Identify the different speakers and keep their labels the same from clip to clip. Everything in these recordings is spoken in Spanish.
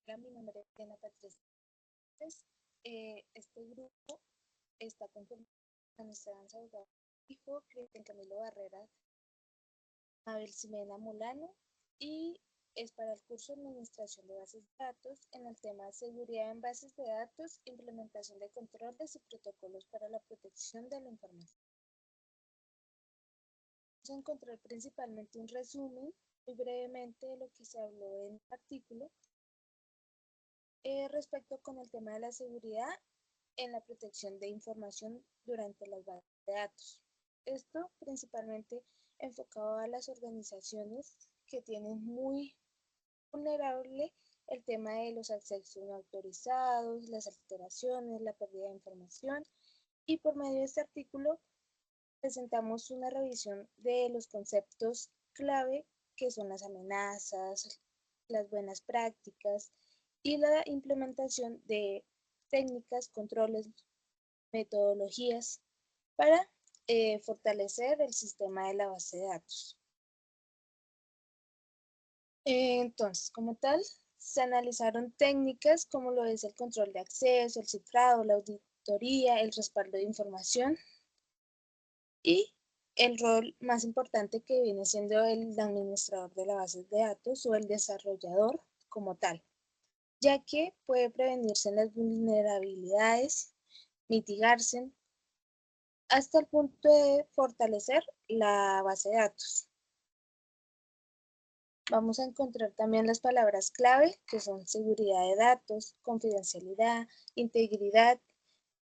Speaker 1: Hola, mi nombre es Diana Patricia. Este grupo está conformado por Esperanza Abogado Hijo, Cristian Camilo Barrera, Abel Ximena Molano y es para el curso de Administración de Bases de Datos en el tema Seguridad en Bases de Datos, Implementación de Controles y Protocolos para la Protección de la Información. Vamos a encontrar principalmente un resumen muy brevemente de lo que se habló en el artículo respecto con el tema de la seguridad en la protección de información durante las bases de datos. Esto principalmente enfocado a las organizaciones que tienen muy vulnerable el tema de los accesos no autorizados, las alteraciones, la pérdida de información, y por medio de este artículo presentamos una revisión de los conceptos clave que son las amenazas, las buenas prácticas y la implementación de técnicas, controles, metodologías para fortalecer el sistema de la base de datos. Entonces, como tal, se analizaron técnicas como lo es el control de acceso, el cifrado, la auditoría, el respaldo de información y el rol más importante que viene siendo el administrador de la base de datos o el desarrollador como tal, ya que puede prevenirse las vulnerabilidades, mitigarse hasta el punto de fortalecer la base de datos. Vamos a encontrar también las palabras clave, que son seguridad de datos, confidencialidad, integridad,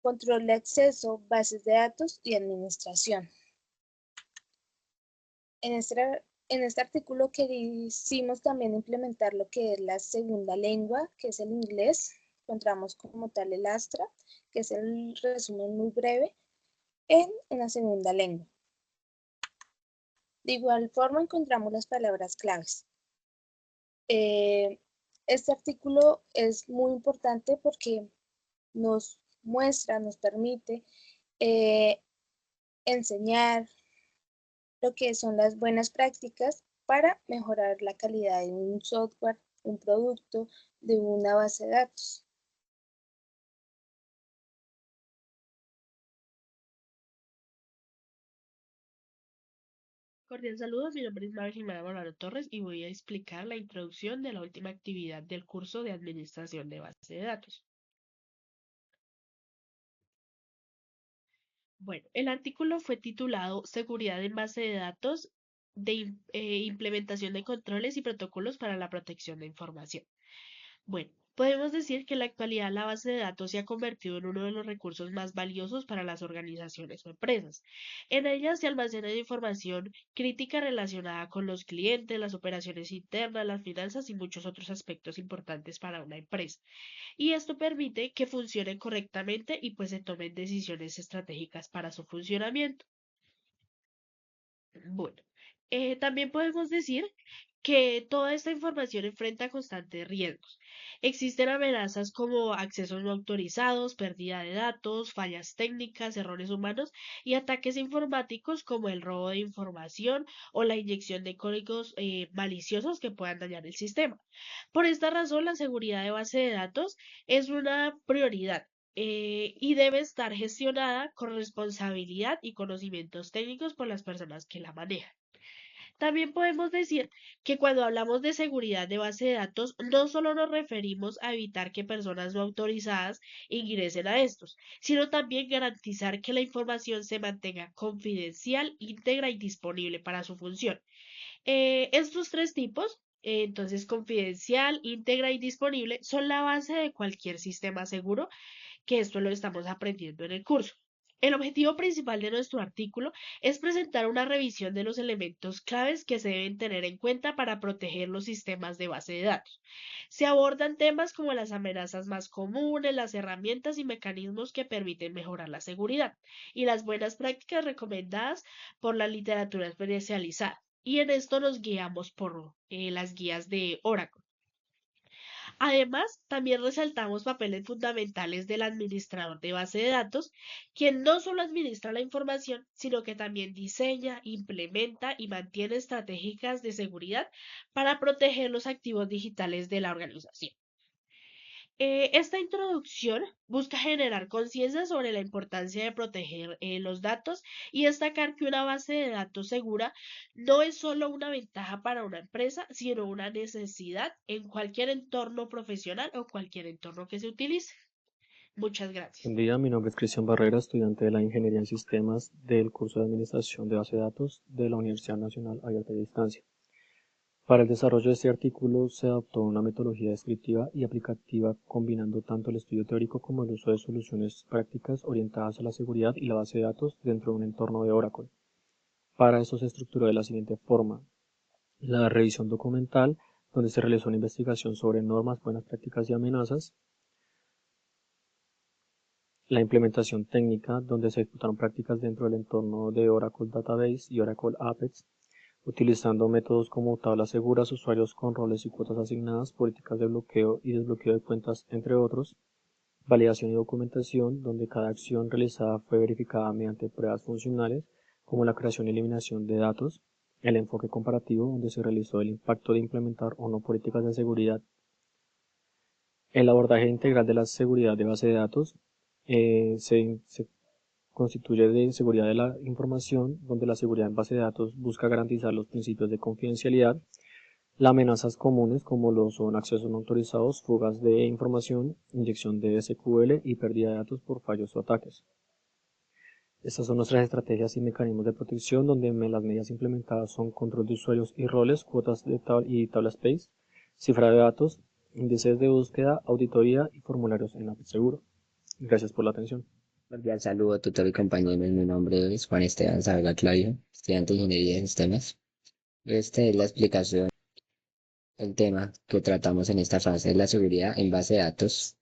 Speaker 1: control de acceso, bases de datos y administración. En este artículo quisimos también implementar lo que es la segunda lengua, que es el inglés. Encontramos como tal el Astra, que es el resumen muy breve, en una segunda lengua. De igual forma encontramos las palabras claves. Este artículo es muy importante porque nos muestra, nos permite enseñar lo que son las buenas prácticas para mejorar la calidad de un software, un producto, de una base de datos.
Speaker 2: Cordial saludos, mi nombre es María Jimena Molano Torres y voy a explicar la introducción de la última actividad del curso de Administración de Base de Datos. Bueno, el artículo fue titulado Seguridad en base de datos de implementación de controles y protocolos para la protección de información. Bueno, podemos decir que en la actualidad la base de datos se ha convertido en uno de los recursos más valiosos para las organizaciones o empresas. En ella se almacena información crítica relacionada con los clientes, las operaciones internas, las finanzas y muchos otros aspectos importantes para una empresa. Y esto permite que funcione correctamente y pues se tomen decisiones estratégicas para su funcionamiento. Bueno, también podemos decir que toda esta información enfrenta constantes riesgos. Existen amenazas como accesos no autorizados, pérdida de datos, fallas técnicas, errores humanos y ataques informáticos como el robo de información o la inyección de códigos maliciosos que puedan dañar el sistema. Por esta razón, la seguridad de base de datos es una prioridad. Y debe estar gestionada con responsabilidad y conocimientos técnicos por las personas que la manejan. También podemos decir que cuando hablamos de seguridad de base de datos, no solo nos referimos a evitar que personas no autorizadas ingresen a estos, sino también garantizar que la información se mantenga confidencial, íntegra y disponible para su función. Estos tres tipos, entonces confidencial, íntegra y disponible, son la base de cualquier sistema seguro, que esto lo estamos aprendiendo en el curso. El objetivo principal de nuestro artículo es presentar una revisión de los elementos claves que se deben tener en cuenta para proteger los sistemas de base de datos. Se abordan temas como las amenazas más comunes, las herramientas y mecanismos que permiten mejorar la seguridad y las buenas prácticas recomendadas por la literatura especializada. Y en esto nos guiamos por las guías de Oracle. Además, también resaltamos papeles fundamentales del administrador de base de datos, quien no solo administra la información, sino que también diseña, implementa y mantiene estratégicas de seguridad para proteger los activos digitales de la organización. Esta introducción busca generar conciencia sobre la importancia de proteger los datos y destacar que una base de datos segura no es solo una ventaja para una empresa, sino una necesidad en cualquier entorno profesional o cualquier entorno que se utilice. Muchas
Speaker 3: Buen
Speaker 2: gracias.
Speaker 3: día, mi nombre es Cristian Barrera, estudiante de la Ingeniería en Sistemas del curso de Administración de Base de Datos de la Universidad Nacional Abierta y a Distancia. Para el desarrollo de este artículo se adoptó una metodología descriptiva y aplicativa combinando tanto el estudio teórico como el uso de soluciones prácticas orientadas a la seguridad y la base de datos dentro de un entorno de Oracle. Para eso se estructuró de la siguiente forma: la revisión documental, donde se realizó una investigación sobre normas, buenas prácticas y amenazas; la implementación técnica, donde se ejecutaron prácticas dentro del entorno de Oracle Database y Oracle Apex, utilizando métodos como tablas seguras, usuarios con roles y cuotas asignadas, políticas de bloqueo y desbloqueo de cuentas, entre otros; validación y documentación, donde cada acción realizada fue verificada mediante pruebas funcionales, como la creación y eliminación de datos; el enfoque comparativo, donde se realizó el impacto de implementar o no políticas de seguridad; el abordaje integral de la seguridad de base de datos, se constituye de seguridad de la información, donde la seguridad en base de datos busca garantizar los principios de confidencialidad; las amenazas comunes, como lo son accesos no autorizados, fugas de información, inyección de SQL y pérdida de datos por fallos o ataques. Estas son nuestras estrategias y mecanismos de protección, donde las medidas implementadas son control de usuarios y roles, cuotas y tabla space, cifra de datos, índices de búsqueda, auditoría y formularios en App Seguro. Gracias por la atención.
Speaker 4: Cordial saludo, tutor y compañeros. Mi nombre es Juan Esteban Saavedra Claudio, estudiante de Ingeniería de Sistemas. Esta es la explicación del tema que tratamos en esta fase, la seguridad en base de datos,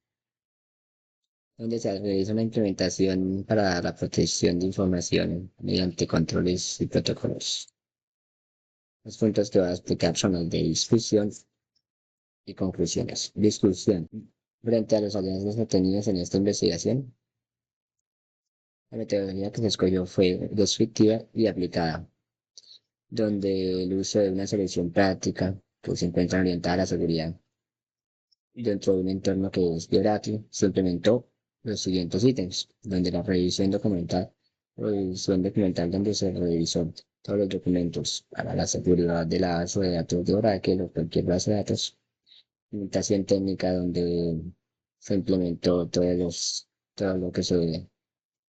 Speaker 4: donde se realiza una implementación para la protección de información mediante controles y protocolos. Los puntos que voy a explicar son los de discusión y conclusiones. Discusión. Frente a los hallazgos obtenidos en esta investigación, la metodología que se escogió fue descriptiva y aplicada, donde el uso de una selección práctica que se encuentra orientada a la seguridad dentro de un entorno que es de Oracle, se implementó los siguientes ítems, donde la revisión documental donde se revisó todos los documentos para la seguridad de la base de datos de Oracle o cualquier base de datos; implementación técnica, donde se implementó todo lo que se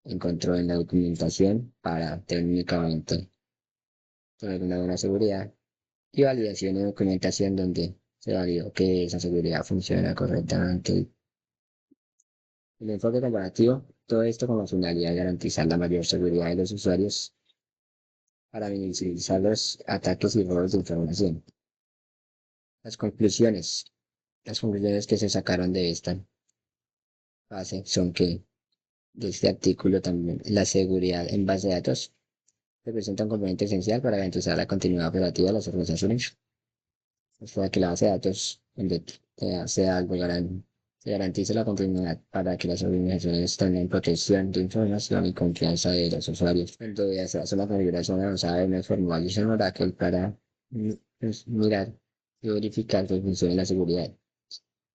Speaker 4: encontró en la documentación para técnicamente tener una buena seguridad; y validación y documentación, donde se validó que esa seguridad funciona correctamente. El enfoque comparativo, todo esto con la finalidad de garantizar la mayor seguridad de los usuarios para minimizar los ataques y robos de información. Las conclusiones. Las conclusiones que se sacaron de esta fase son que de este artículo también la seguridad en base de datos representa un componente esencial para garantizar la continuidad operativa de las organizaciones. O sea, que la base de datos donde sea algo se garantice la continuidad para que las organizaciones tengan protección de información y confianza de los usuarios. Entonces, se hace una configuración avanzada de unos formularios en Oracle para pues, mirar y verificar que funcione la seguridad.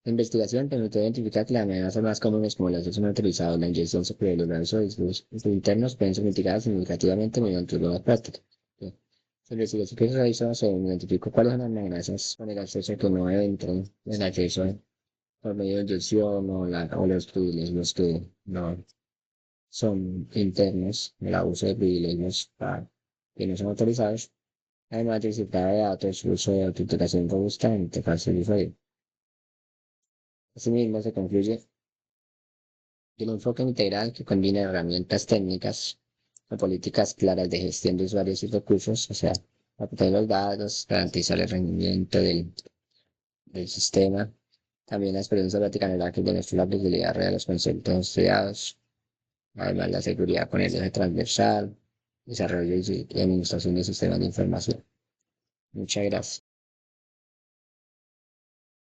Speaker 4: La investigación permitió identificar que las amenazas más comunes, como el acceso no autorizado, la inyección superior de los datos internos, pueden ser mitigadas significativamente mediante nuevas prácticas. Se investigación que se realizó se identificó cuáles son las amenazas con el acceso que no entran, el acceso por medio de inyección o los privilegios que no son internos, el abuso de privilegios que no son autorizados, además de cifrado de datos, uso de autenticación robusta en interfaz de usuario. Asimismo, se concluye que el enfoque integral que combina herramientas técnicas con políticas claras de gestión de usuarios y recursos, o sea, proteger los datos, garantizar el rendimiento del sistema. También la experiencia práctica en el área demuestra la aplicabilidad real de los conceptos estudiados. Además, la seguridad con el eje transversal, desarrollo y administración de sistemas de información. Muchas gracias.